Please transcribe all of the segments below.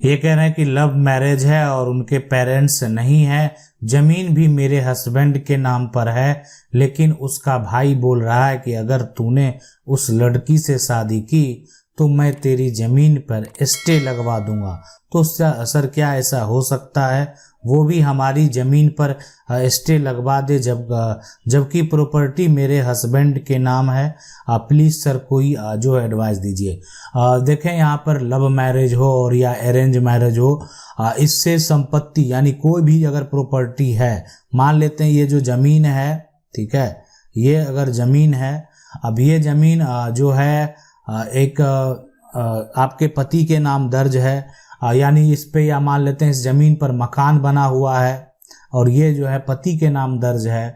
ये कह रहे हैं कि लव मैरिज है और उनके पेरेंट्स नहीं है, जमीन भी मेरे हस्बैंड के नाम पर है, लेकिन उसका भाई बोल रहा है कि अगर तूने उस लड़की से शादी की तो मैं तेरी जमीन पर स्टे लगवा दूंगा। तो सर क्या ऐसा हो सकता है, वो भी हमारी ज़मीन पर स्टे लगवा दे जबकि प्रॉपर्टी मेरे हस्बैंड के नाम है। प्लीज़ सर कोई जो एडवाइस दीजिए। देखें यहाँ पर लव मैरिज हो और या अरेंज मैरिज हो, इससे संपत्ति यानी कोई भी अगर प्रॉपर्टी है, मान लेते हैं ये जो ज़मीन है, ठीक है, ये अगर ज़मीन है, अब ये ज़मीन जो है एक आपके पति के नाम दर्ज है, यानी इस पे या मान लेते हैं इस ज़मीन पर मकान बना हुआ है और ये जो है पति के नाम दर्ज है,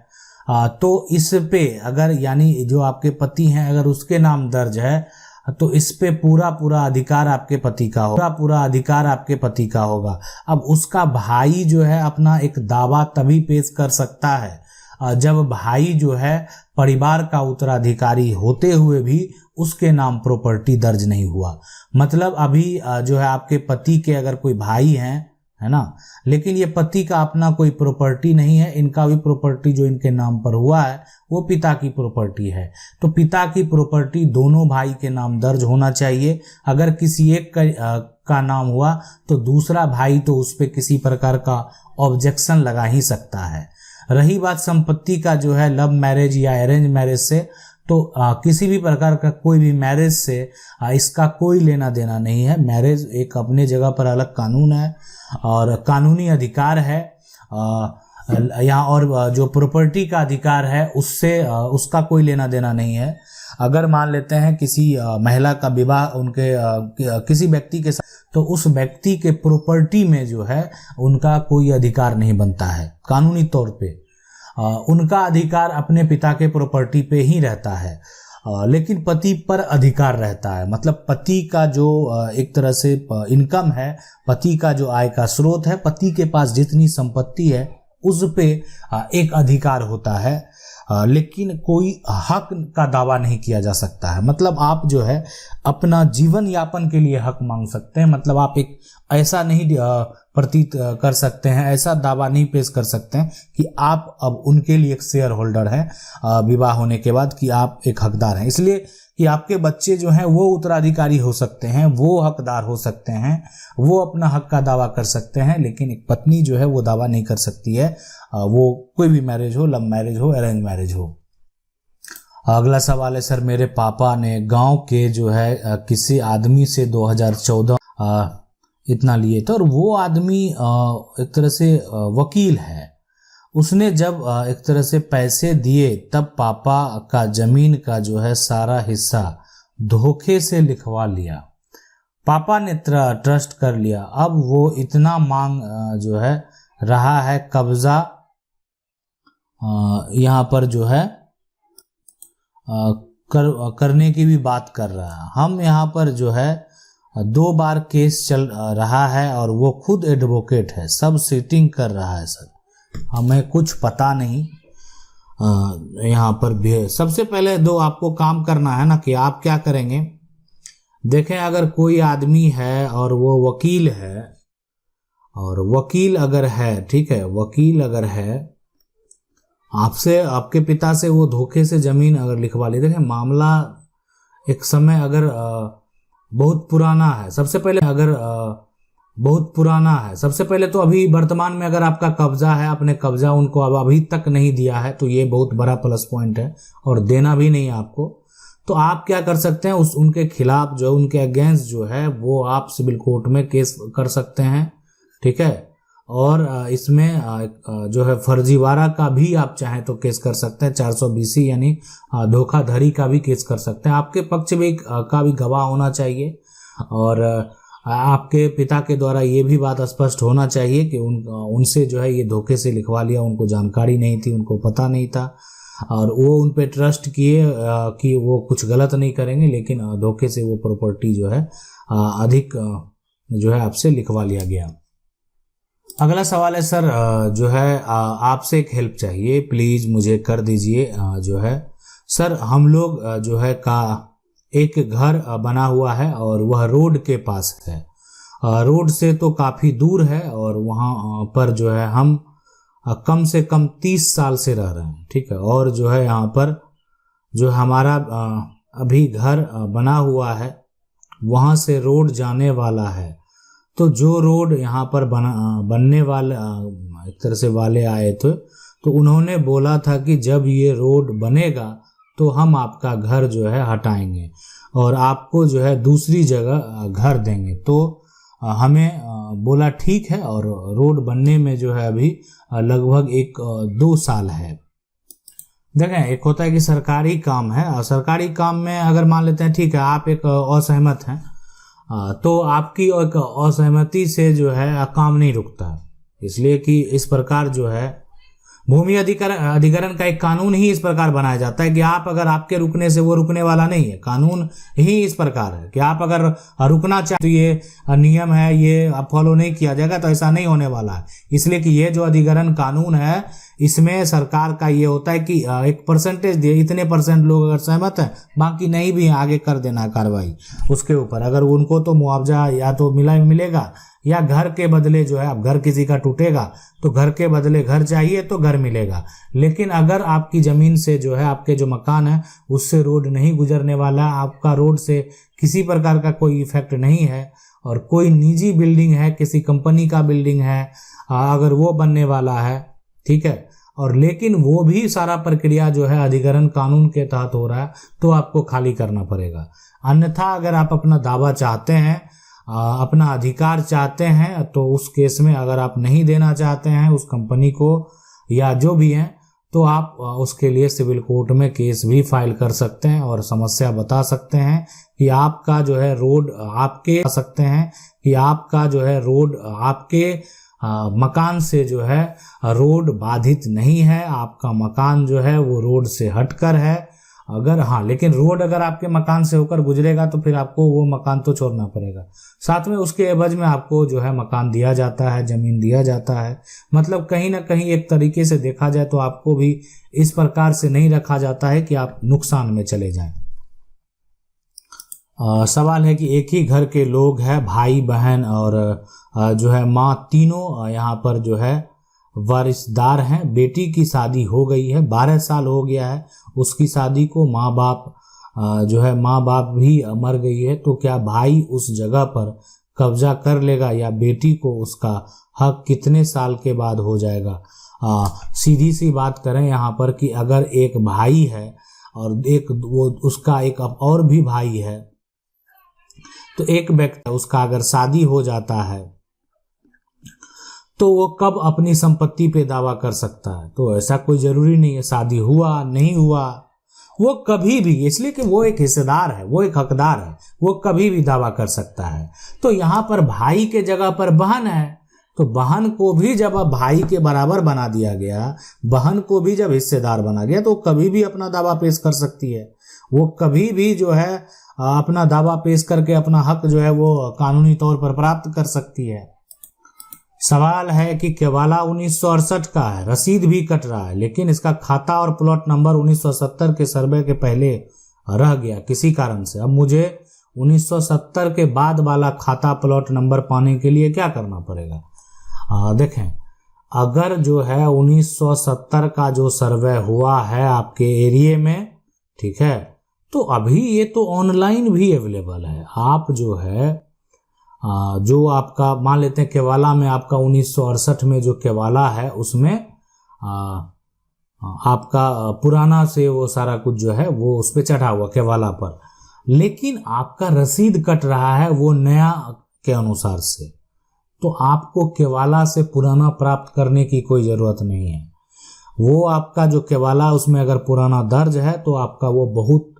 तो इस पे अगर यानी जो आपके पति हैं अगर उसके नाम दर्ज है तो इस पे पूरा अधिकार आपके पति का होगा, पूरा अधिकार आपके पति का होगा। अब उसका भाई जो है अपना एक दावा तभी पेश कर सकता है जब भाई जो है परिवार का उत्तराधिकारी होते हुए भी उसके नाम प्रॉपर्टी दर्ज नहीं हुआ। मतलब अभी जो है आपके पति के अगर कोई भाई हैं, है ना, लेकिन ये पति का अपना कोई प्रॉपर्टी नहीं है, इनका भी प्रॉपर्टी जो इनके नाम पर हुआ है वो पिता की प्रॉपर्टी है। तो पिता की प्रॉपर्टी दोनों भाई के नाम दर्ज होना चाहिए। अगर किसी एक का नाम हुआ तो दूसरा भाई तो उस पर किसी प्रकार का ऑब्जेक्शन लगा ही सकता है। रही बात संपत्ति का जो है लव मैरिज या अरेंज मैरिज से, तो किसी भी प्रकार का कोई भी मैरिज से इसका कोई लेना देना नहीं है। मैरिज एक अपने जगह पर अलग कानून है और कानूनी अधिकार है यहाँ, और जो प्रॉपर्टी का अधिकार है उससे उसका कोई लेना देना नहीं है। अगर मान लेते हैं किसी महिला का विवाह उनके किसी व्यक्ति के साथ, तो उस व्यक्ति के प्रॉपर्टी में जो है उनका कोई अधिकार नहीं बनता है। कानूनी तौर पे उनका अधिकार अपने पिता के प्रॉपर्टी पे ही रहता है, लेकिन पति पर अधिकार रहता है। मतलब पति का जो एक तरह से इनकम है, पति का जो आय का स्रोत है, पति के पास जितनी संपत्ति है उस पे एक अधिकार होता है, लेकिन कोई हक का दावा नहीं किया जा सकता है। मतलब आप जो है अपना जीवन यापन के लिए हक मांग सकते हैं। मतलब आप एक ऐसा नहीं प्रतीत कर सकते हैं, ऐसा दावा नहीं पेश कर सकते हैं कि आप अब उनके लिए एक शेयर होल्डर हैं विवाह होने के बाद, कि आप एक हकदार हैं। इसलिए कि आपके बच्चे जो हैं वो उत्तराधिकारी हो सकते हैं, वो हकदार हो सकते हैं, वो अपना हक का दावा कर सकते हैं, लेकिन एक पत्नी जो है वो दावा नहीं कर सकती है, वो कोई भी मैरिज हो, लव मैरिज हो, अरेंज मैरिज हो। अगला सवाल है, सर मेरे पापा ने गांव के जो है किसी आदमी से 2014 इतना लिए थे और वो आदमी एक तरह से वकील है। उसने जब एक तरह से पैसे दिए तब पापा का जमीन का जो है सारा हिस्सा धोखे से लिखवा लिया। पापा ने ट्रस्ट कर लिया। अब वो इतना मांग जो है रहा है, कब्जा यहाँ पर जो है करने की भी बात कर रहा है। हम यहाँ पर जो है 2 बार केस चल रहा है और वो खुद एडवोकेट है, सब सीटिंग कर रहा है। सर हमें कुछ पता नहीं यहाँ पर भी। सबसे पहले आपको काम करना है ना कि आप क्या करेंगे। देखें, अगर कोई आदमी है और वो वकील है, और वकील अगर है, ठीक है, वकील अगर है, आपसे आपके पिता से वो धोखे से जमीन अगर लिखवा ले। देखें, मामला एक समय अगर बहुत पुराना है, सबसे पहले अगर बहुत पुराना है, सबसे पहले तो अभी वर्तमान में अगर आपका कब्जा है, आपने कब्जा उनको अब अभी तक नहीं दिया है, तो ये बहुत बड़ा प्लस पॉइंट है, और देना भी नहीं आपको। तो आप क्या कर सकते हैं, उनके खिलाफ जो उनके अगेंस्ट जो है वो आप सिविल कोर्ट में केस कर सकते हैं, ठीक है। और इसमें जो है फर्जीवाड़ा का भी आप चाहें तो केस कर सकते हैं, 420 यानी धोखाधड़ी का भी केस कर सकते हैं। आपके पक्ष में का भी गवाह होना चाहिए, और आपके पिता के द्वारा ये भी बात स्पष्ट होना चाहिए कि उनसे जो है ये धोखे से लिखवा लिया, उनको जानकारी नहीं थी, उनको पता नहीं था, और वो उन पे ट्रस्ट किए कि वो कुछ गलत नहीं करेंगे, लेकिन धोखे से वो प्रॉपर्टी जो है अधिक जो है आपसे लिखवा लिया गया। अगला सवाल है, सर जो है आपसे एक हेल्प चाहिए, प्लीज़ मुझे कर दीजिए। जो है सर, हम लोग जो है का एक घर बना हुआ है और वह रोड के पास है, रोड से तो काफ़ी दूर है और वहाँ पर जो है हम कम से कम 30 साल से रह रहे हैं, ठीक है। और जो है यहाँ पर जो हमारा अभी घर बना हुआ है वहाँ से रोड जाने वाला है। तो जो रोड यहाँ पर बनने वाले एक तरह से वाले आए थे, तो उन्होंने बोला था कि जब ये रोड बनेगा तो हम आपका घर जो है हटाएंगे और आपको जो है दूसरी जगह घर देंगे। तो हमें बोला ठीक है, और रोड बनने में जो है अभी लगभग 1-2 साल है। देखें, एक होता है कि सरकारी काम है, और सरकारी काम में अगर मान लेते हैं ठीक है आप एक असहमत हैं, तो आपकी एक असहमति से जो है काम नहीं रुकता, इसलिए कि इस प्रकार जो है भूमि अधिग्रहण का एक कानून ही इस प्रकार बनाया जाता है कि आप अगर आपके रुकने से वो रुकने वाला नहीं है। कानून ही इस प्रकार है कि आप अगर रुकना चाहते तो ये नियम है, ये फॉलो नहीं किया जाएगा तो ऐसा नहीं होने वाला है। इसलिए कि ये जो अधिग्रहण कानून है इसमें सरकार का ये होता है कि एक परसेंटेज दिए, इतने % लोग अगर सहमत हैं, बाकी नहीं भी आगे कर देना कार्रवाई उसके ऊपर। अगर उनको तो मुआवजा या तो मिलेगा या घर के बदले जो है, अब घर किसी का टूटेगा तो घर के बदले घर चाहिए तो घर मिलेगा। लेकिन अगर आपकी ज़मीन से जो है आपके जो मकान है उससे रोड नहीं गुजरने वाला, आपका रोड से किसी प्रकार का कोई इफेक्ट नहीं है, और कोई निजी बिल्डिंग है, किसी कंपनी का बिल्डिंग है, अगर वो बनने वाला है, ठीक है, और लेकिन वो भी सारा प्रक्रिया जो है अधिग्रहण कानून के तहत हो रहा है, तो आपको खाली करना पड़ेगा। अन्यथा अगर आप अपना दावा चाहते हैं, अपना अधिकार चाहते हैं, तो उस केस में अगर आप नहीं देना चाहते हैं उस कंपनी को या जो भी है, तो आप उसके लिए सिविल कोर्ट में केस भी फाइल कर सकते हैं और समस्या बता सकते हैं कि आपका जो है रोड आपके मकान से जो है रोड बाधित नहीं है, आपका मकान जो है वो रोड से हटकर है। अगर लेकिन रोड अगर आपके मकान से होकर गुजरेगा तो फिर आपको वो मकान तो छोड़ना पड़ेगा। साथ में उसके एवज में आपको जो है मकान दिया जाता है, जमीन दिया जाता है। मतलब कहीं ना कहीं एक तरीके से देखा जाए तो आपको भी इस प्रकार से नहीं रखा जाता है कि आप नुकसान में चले जाएं। सवाल है कि एक ही घर के लोग हैं, भाई बहन और जो है माँ, तीनों यहाँ पर जो है वारिसदार हैं। बेटी की शादी हो गई है, 12 साल हो गया है उसकी शादी को, माँ बाप भी मर गई है। तो क्या भाई उस जगह पर कब्जा कर लेगा या बेटी को उसका हक कितने साल के बाद हो जाएगा? सीधी सी बात करें यहाँ पर कि अगर एक भाई है और उसका एक और भी भाई है, तो एक व्यक्ति उसका अगर शादी हो जाता है तो वो कब अपनी संपत्ति पे दावा कर सकता है? तो ऐसा कोई जरूरी नहीं है, शादी हुआ नहीं हुआ वो कभी भी, इसलिए कि वो एक हिस्सेदार है, वो एक हकदार है, वो कभी भी दावा कर सकता है। तो यहाँ पर भाई के जगह पर बहन है, तो बहन को भी जब अब भाई के बराबर बना दिया गया, बहन को भी जब हिस्सेदार बना गया, तो कभी भी अपना दावा पेश कर सकती है। वो कभी भी जो है अपना दावा पेश करके अपना हक जो है वो कानूनी तौर पर प्राप्त कर सकती है। सवाल है कि केवाला 1968 का है, रसीद भी कट रहा है, लेकिन इसका खाता और प्लॉट नंबर 1970 के सर्वे के पहले रह गया किसी कारण से। अब मुझे 1970 के बाद वाला खाता प्लॉट नंबर पाने के लिए क्या करना पड़ेगा? देखें, अगर जो है 1970 का जो सर्वे हुआ है आपके एरिया में, ठीक है, तो अभी ये तो ऑनलाइन भी अवेलेबल है। आप जो है जो आपका मान लेते हैं केवाला में आपका 1968 में जो केवाला है उसमें आपका पुराना से वो सारा कुछ जो है वो उस पर चढ़ा हुआ केवाला पर, लेकिन आपका रसीद कट रहा है वो नया के अनुसार से। तो आपको केवाला से पुराना प्राप्त करने की कोई ज़रूरत नहीं है। वो आपका जो केवाला उसमें अगर पुराना दर्ज है तो आपका वो बहुत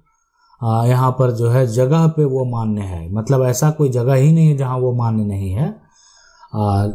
यहाँ पर जो है जगह पे वो मान्य है, मतलब ऐसा कोई जगह ही नहीं है जहाँ वो मान्य नहीं है।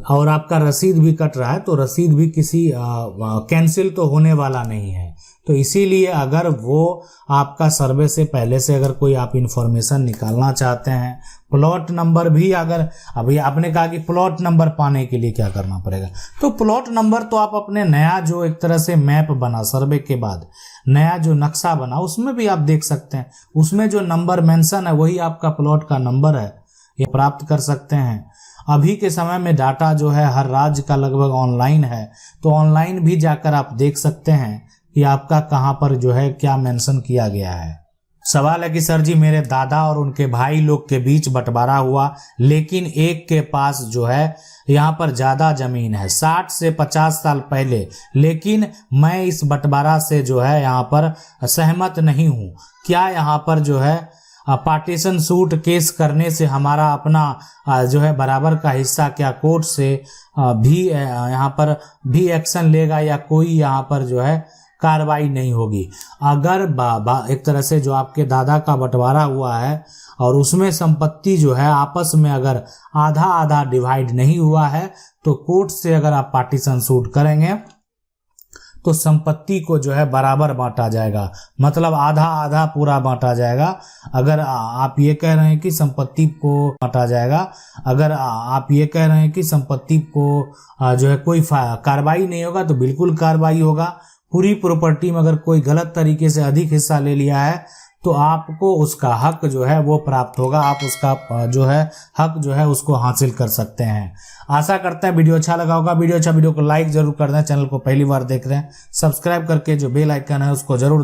और आपका रसीद भी कट रहा है तो रसीद भी किसी कैंसिल तो होने वाला नहीं है। तो इसीलिए अगर वो आपका सर्वे से पहले से अगर कोई आप इंफॉर्मेशन निकालना चाहते हैं, प्लॉट नंबर भी अगर अभी आपने कहा कि प्लॉट नंबर पाने के लिए क्या करना पड़ेगा, तो प्लॉट नंबर तो आप अपने नया जो एक तरह से मैप बना सर्वे के बाद नया जो नक्शा बना उसमें भी आप देख सकते हैं, उसमें जो नंबर मेंशन है वही आपका प्लॉट का नंबर है, ये प्राप्त कर सकते हैं। अभी के समय में डाटा जो है हर राज्य का लगभग ऑनलाइन है, तो ऑनलाइन भी जाकर आप देख सकते हैं कि आपका कहाँ पर जो है क्या मेंशन किया गया है। सवाल है कि सर जी मेरे दादा और उनके भाई लोग के बीच बंटवारा हुआ, लेकिन एक के पास जो है यहाँ पर ज़्यादा ज़मीन है 60 से 50 साल पहले, लेकिन मैं इस बंटवारा से जो है यहाँ पर सहमत नहीं हूँ। क्या यहाँ पर जो है पार्टीशन सूट केस करने से हमारा अपना जो है बराबर का हिस्सा क्या कोर्ट से भी यहाँ पर भी एक्शन लेगा या कोई यहाँ पर जो है कार्रवाई नहीं होगी? अगर एक तरह से जो आपके दादा का बंटवारा हुआ है और उसमें संपत्ति जो है आपस में अगर आधा आधा डिवाइड नहीं हुआ है, तो कोर्ट से अगर आप पार्टीशन सूट करेंगे तो संपत्ति को जो है बराबर बांटा जाएगा, मतलब आधा आधा पूरा बांटा जाएगा। अगर आप ये कह रहे हैं कि संपत्ति को बांटा जाएगा, अगर आप ये कह रहे हैं कि संपत्ति को जो है कोई कार्रवाई नहीं होगा, तो बिल्कुल कार्रवाई होगा। पूरी प्रॉपर्टी में अगर कोई गलत तरीके से अधिक हिस्सा ले लिया है तो आपको उसका हक जो है वो प्राप्त होगा, आप उसका जो है हक जो है उसको हासिल कर सकते हैं। आशा करते हैं वीडियो अच्छा लगा होगा। वीडियो को लाइक जरूर कर दें। चैनल को पहली बार देख रहे हैं सब्सक्राइब करके जो बेल आइकन है उसको जरूर